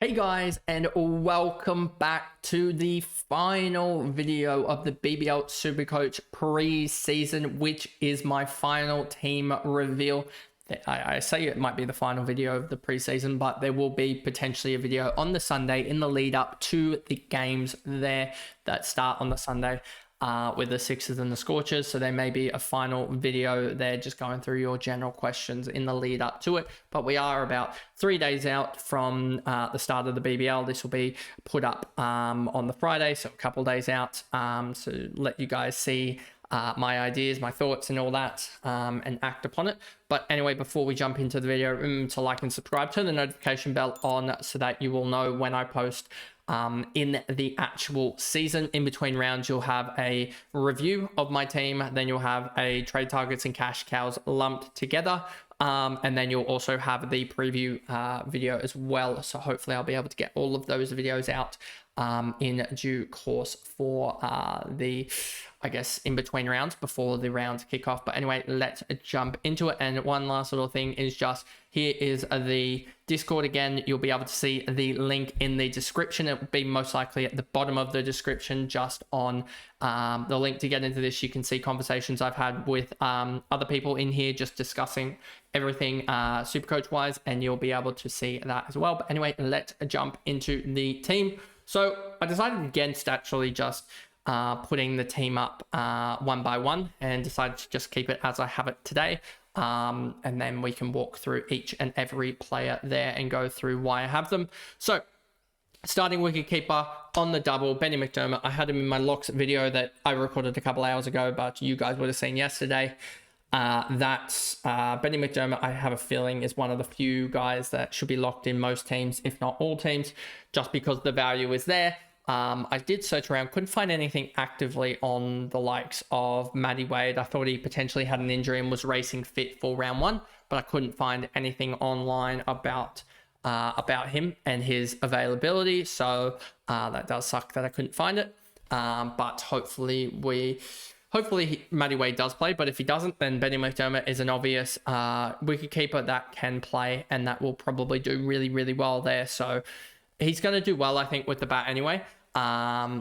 Hey guys, and welcome back to the final video of the BBL SuperCoach pre-season, which is my final team reveal. I say it might be the final video of the preseason, but there will be potentially a video on the Sunday in the lead up to the games there that start on the Sunday with the Sixers and the Scorchers. So there may be a final video there just going through your general questions in the lead up to it. But we are about 3 days out from the start of the BBL. This will be put up on the Friday, so a couple days out, to let you guys see my ideas, my thoughts and all that, and act upon it. But anyway, before we jump into the video, remember to like and subscribe, turn the notification bell on so that you will know when I post in the actual season. In between rounds, you'll have a review of my team, then you'll have a trade targets and cash cows lumped together, and then you'll also have the preview video as well. So hopefully I'll be able to get all of those videos out in due course for I guess in between rounds before the rounds kick off. But anyway, let's jump into it. And one last little thing is just here is the Discord again. You'll be able to see the link in the description. It will be most likely at the bottom of the description, just on the link to get into this. You can see conversations I've had with other people in here, just discussing everything SuperCoach wise, and you'll be able to see that as well. But anyway, let's jump into the team. So I decided against actually just putting the team up one by one, and decided to just keep it as I have it today. And then we can walk through each and every player there and go through why I have them. So starting wicketkeeper on the double, Benny McDermott. I had him in my locks video that I recorded a couple hours ago, but you guys would have seen yesterday. That's Benny McDermott, I have a feeling, is one of the few guys that should be locked in most teams, if not all teams, just because the value is there. I did search around, couldn't find anything actively on the likes of Matty Wade. I thought he potentially had an injury and was racing fit for round one, but I couldn't find anything online about him and his availability. So that does suck that I couldn't find it. But hopefully Matty Wade does play. But if he doesn't, then Benny McDermott is an obvious wicketkeeper that can play, and that will probably do really, really well there. So he's going to do well, I think, with the bat anyway.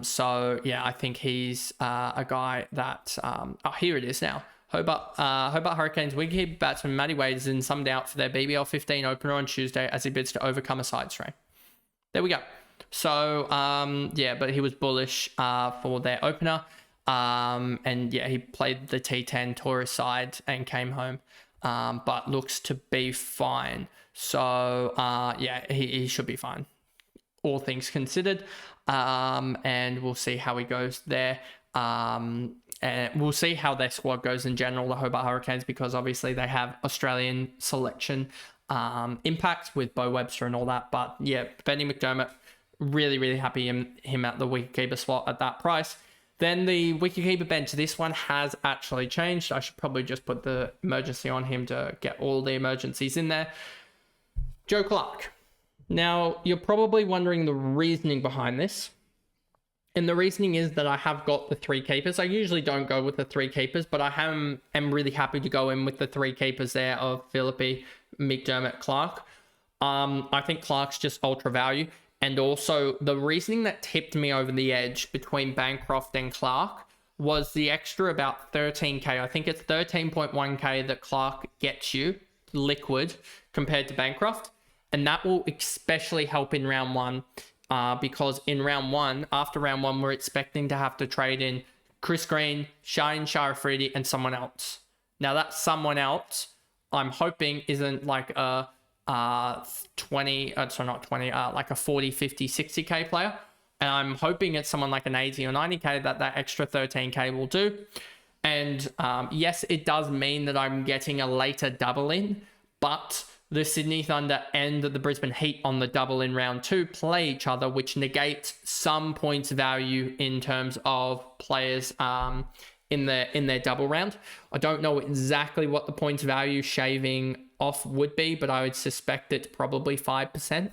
So yeah, I think he's a guy that here it is now. Hobart Hurricanes wicketkeeper batsman Matty Wade is in some doubt for their BBL 15 opener on Tuesday as he bids to overcome a side strain. There we go. So yeah, but he was bullish for their opener. And yeah, he played the T10 tourist side and came home, but looks to be fine. So yeah, he should be fine, all things considered. And we'll see how he goes there. And we'll see how their squad goes in general, the Hobart Hurricanes, because obviously they have Australian selection impact with Bo Webster and all that. But yeah, Benny McDermott, really, really happy him at the wicketkeeper slot at that price. Then the wicketkeeper bench, this one has actually changed. I should probably just put the emergency on him to get all the emergencies in there. Joe Clark. Now, you're probably wondering the reasoning behind this. And the reasoning is that I have got the three keepers. I usually don't go with the three keepers, but I am really happy to go in with the three keepers there of Philippe, McDermott, Clark. I think Clark's just ultra value. And also the reasoning that tipped me over the edge between Bancroft and Clark was the extra about 13k. I think it's 13.1k that Clark gets you liquid compared to Bancroft. And that will especially help in round one, because in round one, after round one, we're expecting to have to trade in Chris Green, Shaheen Shah Afridi, and someone else. Now that someone else, I'm hoping isn't like a 40, 50, 60k player. And I'm hoping it's someone like an 80 or 90k that extra 13k will do. And yes, it does mean that I'm getting a later double in, but the Sydney Thunder and the Brisbane Heat on the double in round two play each other, which negates some points value in terms of players in their double round. I don't know exactly what the points value shaving off would be, but I would suspect it's probably 5%,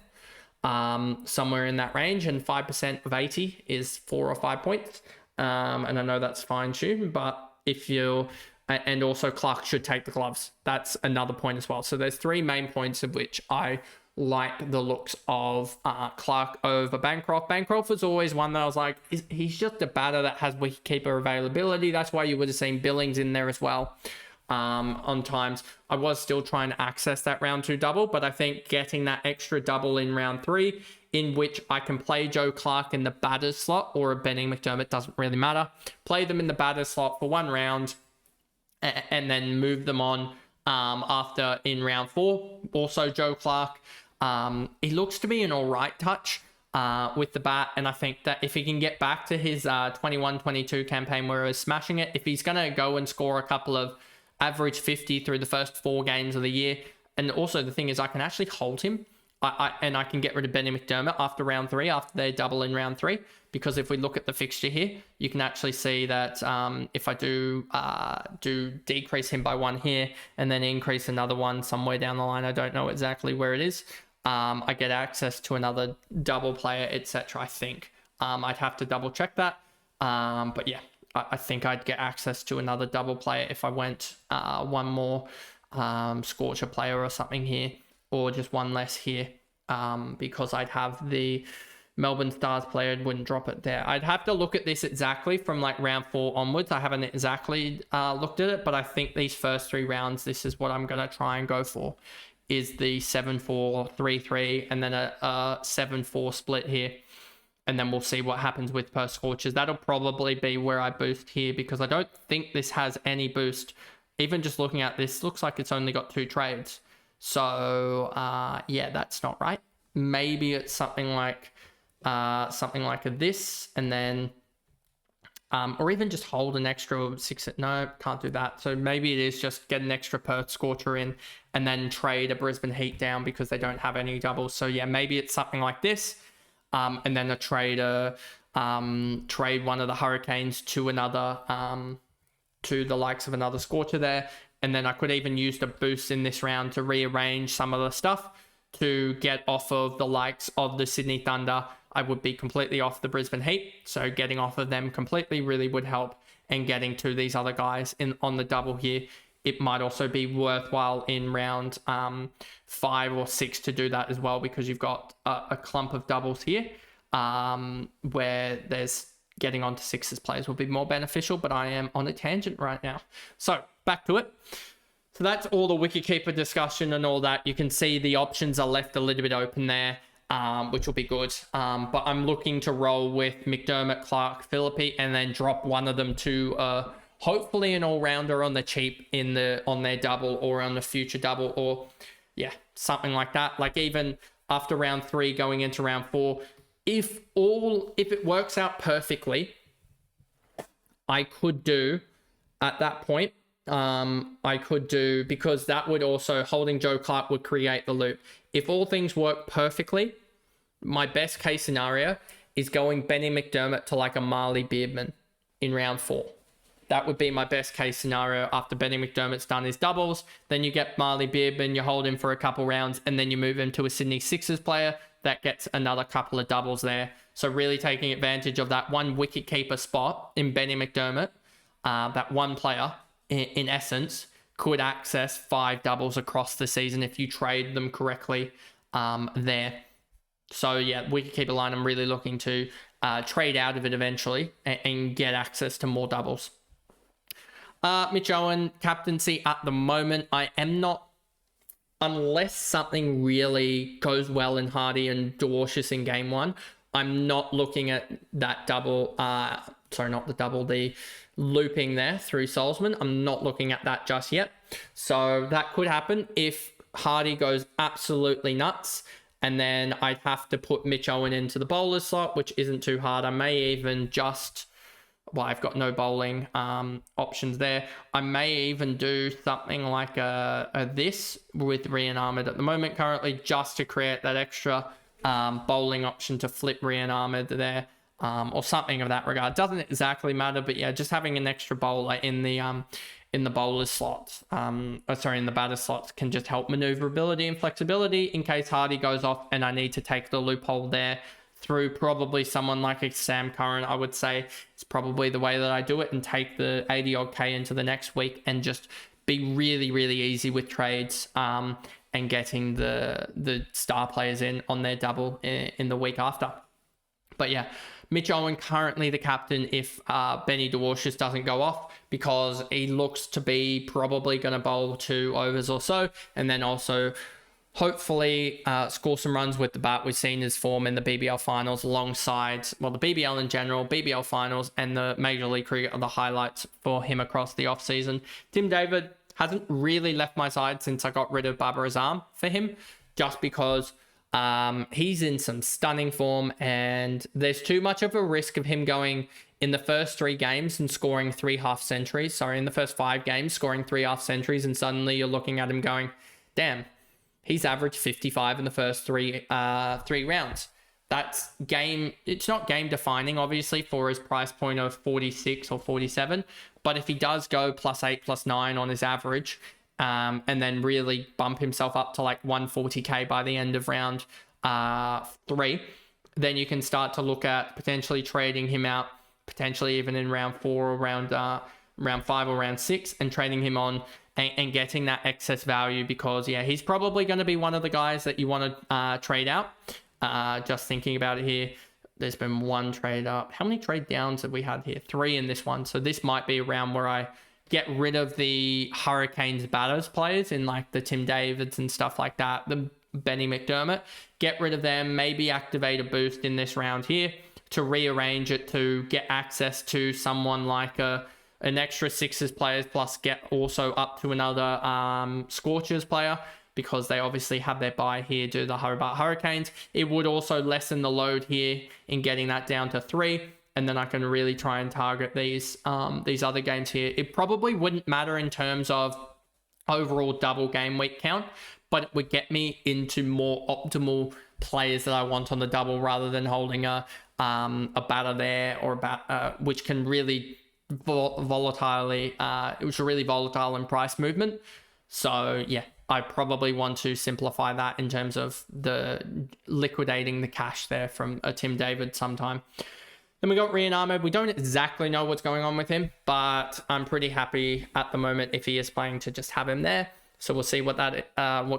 somewhere in that range. And 5% of 80 is 4 or 5 points. And I know that's fine tuned, but if you and also Clark should take the gloves. That's another point as well. So there's three main points of which I like the looks of Clark over Bancroft. Bancroft was always one that I was like, he's just a batter that has wicketkeeper availability. That's why you would have seen Billings in there as well. On times I was still trying to access that round 2 double, but I think getting that extra double in round 3, in which I can play Joe Clark in the batter's slot or a Benny McDermott, doesn't really matter. Play them in the batter's slot for 1 round and then move them on after in round 4. Also Joe Clark, he looks to be an all right touch with the bat, and I think that if he can get back to his 21-22 campaign where he was smashing it, if he's going to go and score a couple of average 50 through the first 4 games of the year, and also the thing is I can actually hold him, and I can get rid of Benny McDermott after round 3, after they double in round 3, because if we look at the fixture here, you can actually see that if I do decrease him by 1 here and then increase another one somewhere down the line, I don't know exactly where it is, I get access to another double player, etc. I think I'd have to double check that, but yeah, I think I'd get access to another double player if I went 1 more Scorcher player or something here, or just 1 less here, because I'd have the Melbourne Stars player, wouldn't drop it there. I'd have to look at this exactly from like round 4 onwards. I haven't exactly looked at it, but I think these first 3 rounds, this is what I'm going to try and go for, is the 7-4-3-3 and then a 7-4 split here. And then we'll see what happens with per Scorchers. That'll probably be where I boost here, because I don't think this has any boost. Even just looking at this, looks like it's only got 2 trades. So yeah, that's not right. Maybe it's something like this, and then or even just hold an extra 6. No, can't do that. So maybe it is just get an extra per Scorcher in and then trade a Brisbane Heat down because they don't have any doubles. So yeah, maybe it's something like this. And then trade one of the Hurricanes to another, to the likes of another Scorcher there. And then I could even use the boost in this round to rearrange some of the stuff to get off of the likes of the Sydney Thunder. I would be completely off the Brisbane Heat. So getting off of them completely really would help. And getting to these other guys on the double here, it might also be worthwhile in round 5 or 6 to do that as well, because you've got a clump of doubles here where there's getting onto 6s players will be more beneficial, but I am on a tangent right now. So back to it. So that's all the wicketkeeper discussion and all that. You can see the options are left a little bit open there, which will be good. But I'm looking to roll with McDermott, Clark, Philippi, and then drop one of them to hopefully an all-rounder on the cheap on their double or on the future double, or yeah, something like that. Like even after round 3 going into round 4, if it works out perfectly, I could do at that point, because that would also, holding Joe Clark would create the loop. If all things work perfectly, my best case scenario is going Benny McDermott to like a Marley Beardman in round 4. That would be my best case scenario after Benny McDermott's done his doubles. Then you get Marley Beardman, you hold him for a couple rounds, and then you move him to a Sydney Sixers player that gets another couple of doubles there. So really taking advantage of that one wicketkeeper spot in Benny McDermott, that one player, in essence, could access 5 doubles across the season if you trade them correctly there. So yeah, wicketkeeper line, I'm really looking to trade out of it eventually and get access to more doubles. Mitch Owen, captaincy at the moment. I am not, unless something really goes well in Hardy and Dwarshuis in game 1, I'm not looking at that double, the looping there through Salzman. I'm not looking at that just yet. So that could happen if Hardy goes absolutely nuts, and then I'd have to put Mitch Owen into the bowler slot, which isn't too hard. I may even just... Well, I've got no bowling options there. I may even do something like this with Rian Ahmed at the moment currently, just to create that extra bowling option to flip Rian Ahmed there, or something of that regard. Doesn't exactly matter, but yeah, just having an extra bowler in the bowler slots, in the batter slots, can just help maneuverability and flexibility in case Hardy goes off and I need to take the loophole there through probably someone like a Sam Curran. I would say it's probably the way that I do it, and take the 80 odd K into the next week and just be really, really easy with trades, and getting the star players in on their double in the week after. But yeah, Mitch Owen currently the captain if Benny DeWarshes doesn't go off, because he looks to be probably going to bowl 2 overs or so, and then also hopefully score some runs with the bat. We've seen his form in the BBL finals alongside, well, the BBL in general, BBL finals, and the Major League Cricket are the highlights for him across the off-season. Tim David hasn't really left my side since I got rid of Babar Azam for him, just because he's in some stunning form, and there's too much of a risk of him going in the first 3 games and scoring 3 half centuries. Sorry, in the first 5 games, scoring 3 half centuries, and suddenly you're looking at him going, damn, he's averaged 55 in the first 3 rounds. That's it's not game defining, obviously, for his price point of 46 or 47. But if he does go +8, +9 on his average, and then really bump himself up to like 140k by the end of round 3, then you can start to look at potentially trading him out, potentially even in round 4 or round 5 or round 6, and trading him on and getting that excess value, because yeah, he's probably going to be one of the guys that you want to trade out. Just thinking about it here, there's been 1 trade up. How many trade downs have we had here? 3 in this one. So this might be a round where I get rid of the Hurricanes batters players in like the Tim Davids and stuff like that, the Benny McDermott, get rid of them, maybe activate a boost in this round here to rearrange it to get access to someone like an extra Sixers players, plus get also up to another Scorchers player, because they obviously have their bye here due to the Hobart Hurricanes. It would also lessen the load here in getting that down to 3, and then I can really try and target these other games here. It probably wouldn't matter in terms of overall double game week count, but it would get me into more optimal players that I want on the double, rather than holding a batter there or a bat, which can really it was really volatile in price movement. So yeah, I probably want to simplify that in terms of the liquidating the cash there from a Tim David sometime. Then we got Rian Ahmed. We don't exactly know what's going on with him, but I'm pretty happy at the moment if he is playing to just have him there. So we'll see what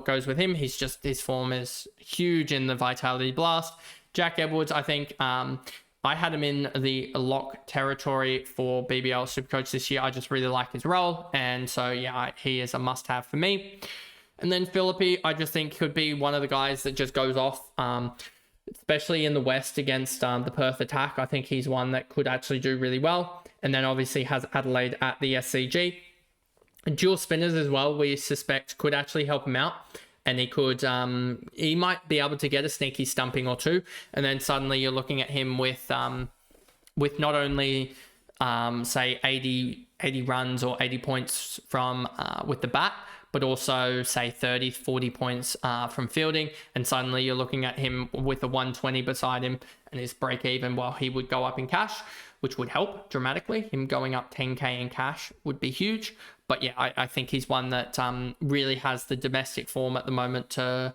goes with him. His form is huge in the Vitality Blast. Jack Edwards, I think I had him in the lock territory for BBL SuperCoach this year. I just really like his role, and so yeah, he is a must-have for me. And then Philippi, I just think could be one of the guys that just goes off, especially in the West against the Perth attack. I think he's one that could actually do really well. And then obviously has Adelaide at the SCG. And dual spinners as well, we suspect could actually help him out. And he might be able to get a sneaky stumping or 2. And then suddenly you're looking at him with not only, say, 80 runs or 80 points from with the bat, but also say 30, 40 points from fielding. And suddenly you're looking at him with a 120 beside him and his break even, while he would go up in cash, which would help dramatically. Him going up 10k in cash would be huge. But yeah, I think he's one that really has the domestic form at the moment to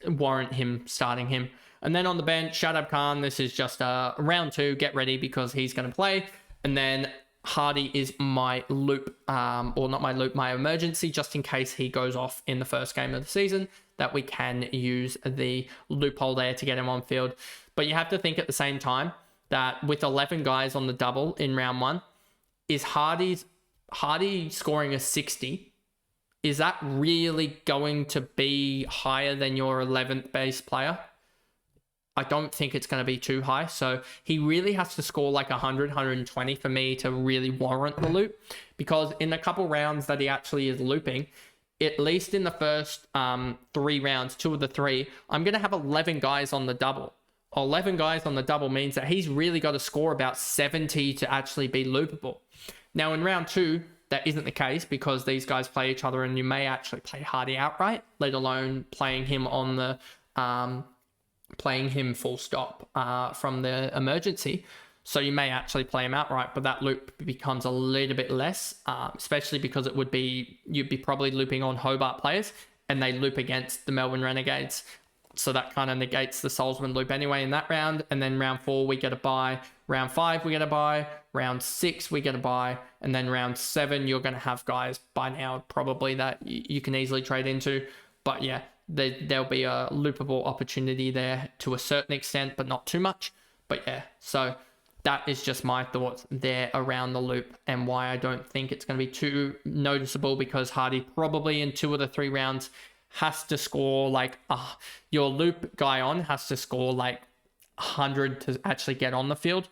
warrant him starting him. And then on the bench, Shadab Khan, this is just round 2, get ready because he's going to play. And then Hardy is my loop, or not my loop, my emergency, just in case he goes off in the first game of the season, that we can use the loophole there to get him on field. But you have to think at the same time that with 11 guys on the double in round 1, is Hardy scoring a 60, is that really going to be higher than your 11th base player? I don't think it's going to be too high. So he really has to score like 100, 120 for me to really warrant the loop. Because in a couple rounds that he actually is looping, at least in the first 3 rounds, 2 of the 3, I'm going to have 11 guys on the double. 11 guys on the double means that he's really got to score about 70 to actually be loopable. Now, in round 2, that isn't the case, because these guys play each other and you may actually play Hardy outright, let alone playing him on the playing him full stop from the emergency. So you may actually play him outright, but that loop becomes a little bit less, especially because you'd be probably looping on Hobart players, and they loop against the Melbourne Renegades. So that kind of negates the Salzman loop anyway in that round. And then round 4, we get a bye. Round 5, we get a bye. Round 6, we get a bye. And then round 7, you're going to have guys by now probably that you can easily trade into. But yeah, there'll be a loopable opportunity there to a certain extent, but not too much. But yeah, so that is just my thoughts there around the loop and why I don't think it's going to be too noticeable, because Hardy probably in 2 of the 3 rounds has to score like your loop guy on has to score like 100 to actually get on the field.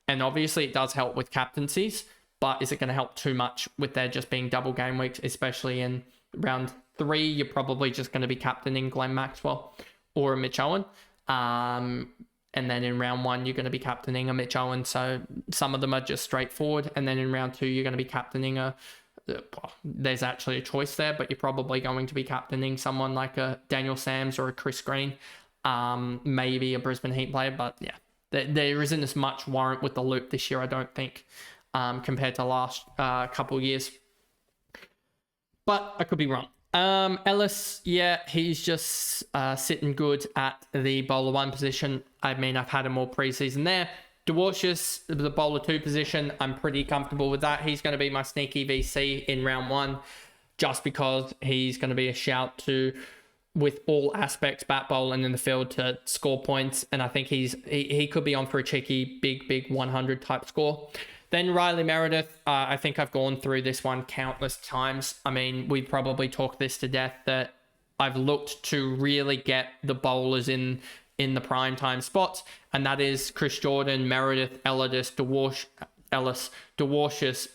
And obviously it does help with captaincies, but is it going to help too much with there just being double game weeks, especially in round 3? You're probably just going to be captaining Glenn Maxwell or a Mitch Owen. And then in round 1, you're going to be captaining a Mitch Owen. So some of them are just straightforward. And then in round 2, you're going to be captaining there's actually a choice there, but you're probably going to be captaining someone like a Daniel Sams or a Chris Green, maybe a Brisbane Heat player. But yeah, there isn't as much warrant with the loop this year, I don't think, compared to last couple of years. But I could be wrong. Ellis, yeah, he's just sitting good at the bowler 1 position. I mean, I've had him all preseason there. Dwarcius, the bowler 2 position, I'm pretty comfortable with that. He's going to be my sneaky VC in round 1, just because he's going to be a shout to, with all aspects, bat bowling in the field, to score points. And I think he could be on for a cheeky, big 100 type score. Then Riley Meredith, I think I've gone through this one countless times. I mean, we probably talked this to death, that I've looked to really get the bowlers in the prime time spots, and that is Chris Jordan, Meredith, Ellis, Dwarcius,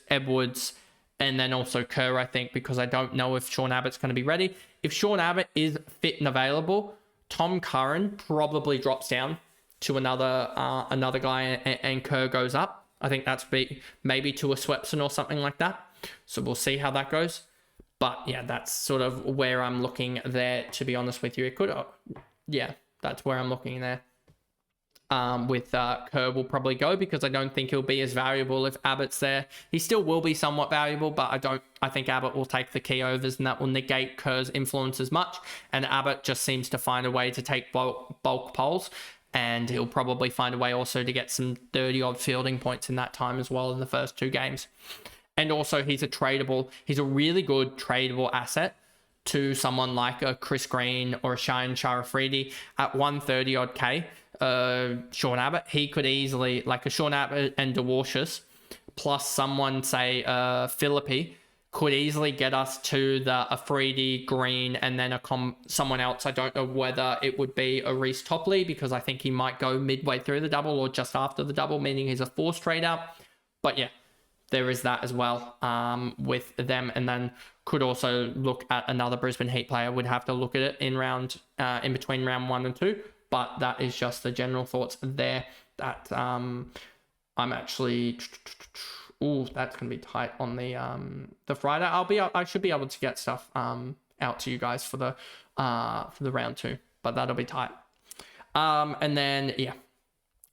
Edwards, and then also Kerr, I think, because I don't know if Sean Abbott's going to be ready. If Sean Abbott is fit and available, Tom Curran probably drops down to another guy, and Kerr goes up. I think that's maybe to a Swepson or something like that. So we'll see how that goes. But yeah, that's sort of where I'm looking there, to be honest with you. It could, yeah, that's where I'm looking there. With Kerr will probably go, because I don't think he'll be as valuable if Abbott's there. He still will be somewhat valuable, but I think Abbott will take the key overs, and that will negate Kerr's influence as much. And Abbott just seems to find a way to take bulk polls. And he'll probably find a way also to get some 30-odd fielding points in that time as well in the first 2 games. And also he's a really good tradable asset to someone like a Chris Green or a Shane Sharafridi at 130-odd K. Sean Abbott, he could easily, like a Sean Abbott and Dwarcius, plus someone, say, Philippi, could easily get us to the Afridi, Green, and then someone else. I don't know whether it would be a Reece Topley, because I think he might go midway through the double or just after the double, meaning he's a forced trade out. But yeah, there is that as well with them. And then could also look at another Brisbane Heat player. Would have to look at it in between round 1 and 2. But that is just the general thoughts there. That I'm actually... Ooh, that's gonna be tight on the Friday. I should be able to get stuff out to you guys for the round 2, but that'll be tight. And then yeah,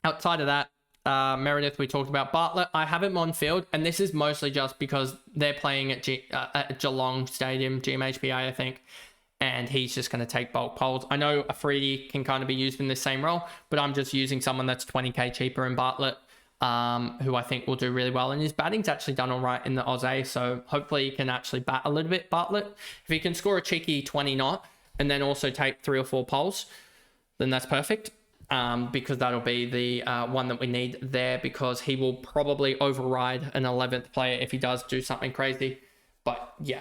outside of that, Meredith, we talked about. Bartlett, I have him on field, and this is mostly just because they're playing at Geelong Stadium, GMHBA, I think, and he's just going to take bulk polls. I know Afridi can kind of be used in the same role, but I'm just using someone that's 20k cheaper in Bartlett, who I think will do really well. And his batting's actually done all right in the Aussie, so hopefully he can actually bat a little bit, Bartlett. If he can score a cheeky 20 knot and then also take 3 or 4 poles, then that's perfect, because that'll be the one that we need there, because he will probably override an 11th player if he does do something crazy. But yeah,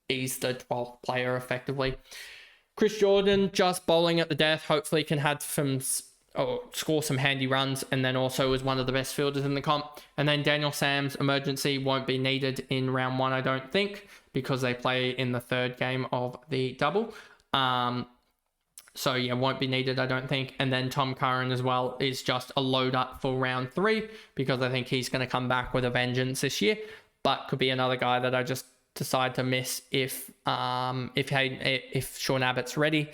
he's the 12th player effectively. Chris Jordan just bowling at the death. Hopefully can have score some handy runs, and then also is one of the best fielders in the comp. And then Daniel Sams, emergency, won't be needed in round 1, I don't think, because they play in the 3rd game of the double. So yeah, won't be needed, I don't think. And then Tom Curran as well is just a load up for round 3, because I think he's going to come back with a vengeance this year, but could be another guy that I just decide to miss if Sean Abbott's ready.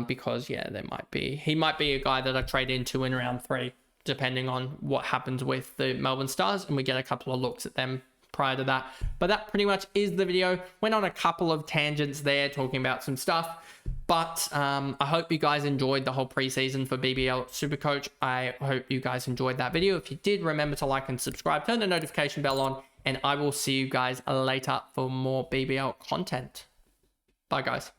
Because yeah, he might be a guy that I trade into in round 3, depending on what happens with the Melbourne Stars, and we get a couple of looks at them prior to that. But that pretty much is the video. Went on a couple of tangents there talking about some stuff, but I hope you guys enjoyed the whole preseason for BBL SuperCoach. I hope you guys enjoyed that video. If you did, remember to like and subscribe, turn the notification bell on, and I will see you guys later for more BBL content. Bye guys.